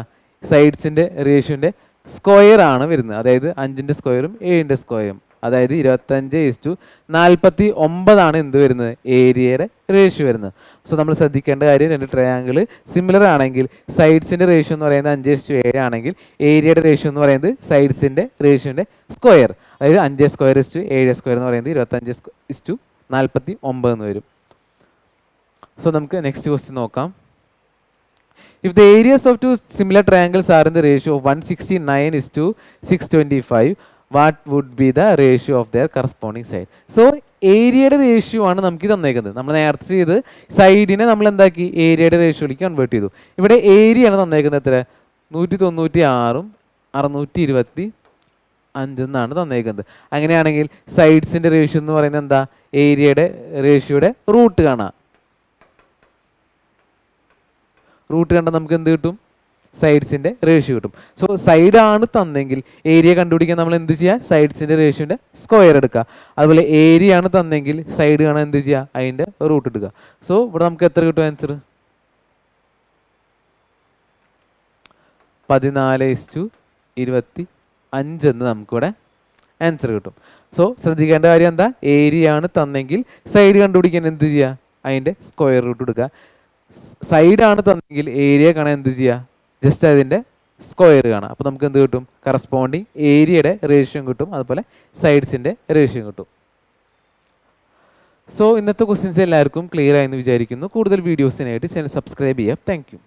സൈഡ്സിൻ്റെ റേഷ്യോൻ്റെ സ്ക്വയർ ആണ് വരുന്നത്. അതായത് 5ൻ്റെ സ്ക്വയറും 7ൻ്റെ സ്ക്വയറും, അതായത് 25:49 ആണ് എന്ത് വരുന്നത്? ഏരിയയുടെ റേഷ്യോ വരുന്നത്. സോ നമ്മൾ ശ്രദ്ധിക്കേണ്ട കാര്യം, 2 ട്രയാങ്കിൾ സിമിലർ ആണെങ്കിൽ സൈഡ്സിൻ്റെ റേഷ്യോ എന്ന് പറയുന്നത് 5:7 ആണെങ്കിൽ ഏരിയയുടെ റേഷ്യോ എന്ന് പറയുന്നത് സൈഡ്സിൻ്റെ റേഷ്യോൻ്റെ സ്ക്വയർ, അതായത് 5² എന്ന് പറയുന്നത് 25:49 എന്ന് വരും. സോ നമുക്ക് നെക്സ്റ്റ് ക്വസ്റ്റ്യൻ നോക്കാം. If the areas of 2 similar triangles are in the ratio of 169:625, what would be the ratio of their corresponding side? So ഏരിയയുടെ റേഷ്യോ ആണ് നമുക്ക് തന്നേക്കുന്നത്. നമ്മൾ നേരത്തെ ചെയ്ത് സൈഡിനെ നമ്മൾ എന്താക്കി? ഏരിയയുടെ റേഷ്യോയിലേക്ക് കൺവേർട്ട് ചെയ്തു. ഇവിടെ ഏരിയ ആണ് തന്നേക്കുന്നത് എത്ര? 196ഉം 625 എന്നാണ് തന്നേക്കുന്നത്. അങ്ങനെയാണെങ്കിൽ സൈഡ്സിൻ്റെ റേഷ്യോ എന്ന് പറയുന്നത് എന്താ? ഏരിയയുടെ റേഷ്യോയുടെ റൂട്ട് കാണാം. റൂട്ട് കണ്ടാൽ നമുക്ക് എന്ത് കിട്ടും? സൈഡ്സിൻ്റെ റേഷ്യോ കിട്ടും. സോ സൈഡാണ് തന്നെങ്കിൽ ഏരിയ കണ്ടുപിടിക്കാൻ നമ്മൾ എന്ത് ചെയ്യുക, സൈഡ്സിൻ്റെ റേഷ്യോൻ്റെ സ്ക്വയർ എടുക്കുക. അതുപോലെ ഏരിയ ആണ് തന്നെങ്കിൽ സൈഡ് കാണാൻ എന്ത് ചെയ്യുക, അതിൻ്റെ റൂട്ട് എടുക്കുക. സോ ഇവിടെ നമുക്ക് എത്ര കിട്ടും ആൻസർ? 14:25 എന്ന് നമുക്കിവിടെ ആൻസർ കിട്ടും. സോ ശ്രദ്ധിക്കേണ്ട കാര്യം എന്താ, ഏരിയ ആണ് തന്നെങ്കിൽ സൈഡ് കണ്ടുപിടിക്കാൻ എന്ത് ചെയ്യുക, അതിൻ്റെ സ്ക്വയർ റൂട്ട് എടുക്കുക. സൈഡാണ് തന്നെങ്കിൽ ഏരിയ കാണാൻ എന്ത് ചെയ്യുക, ജസ്റ്റ് അതിൻ്റെ സ്ക്വയർ കാണാം. അപ്പോൾ നമുക്ക് എന്ത് കിട്ടും, കറസ്പോണ്ടിങ് ഏരിയയുടെ റേഷ്യോ കിട്ടും, അതുപോലെ സൈഡ്സിൻ്റെ റേഷ്യോ കിട്ടും. സോ ഇന്നത്തെ ക്വസ്റ്റ്യൻസ് എല്ലാവർക്കും ക്ലിയർ ആയെന്ന് വിചാരിക്കുന്നു. കൂടുതൽ വീഡിയോസിനായിട്ട് ചാനൽ സബ്സ്ക്രൈബ് ചെയ്യാം. Thank you.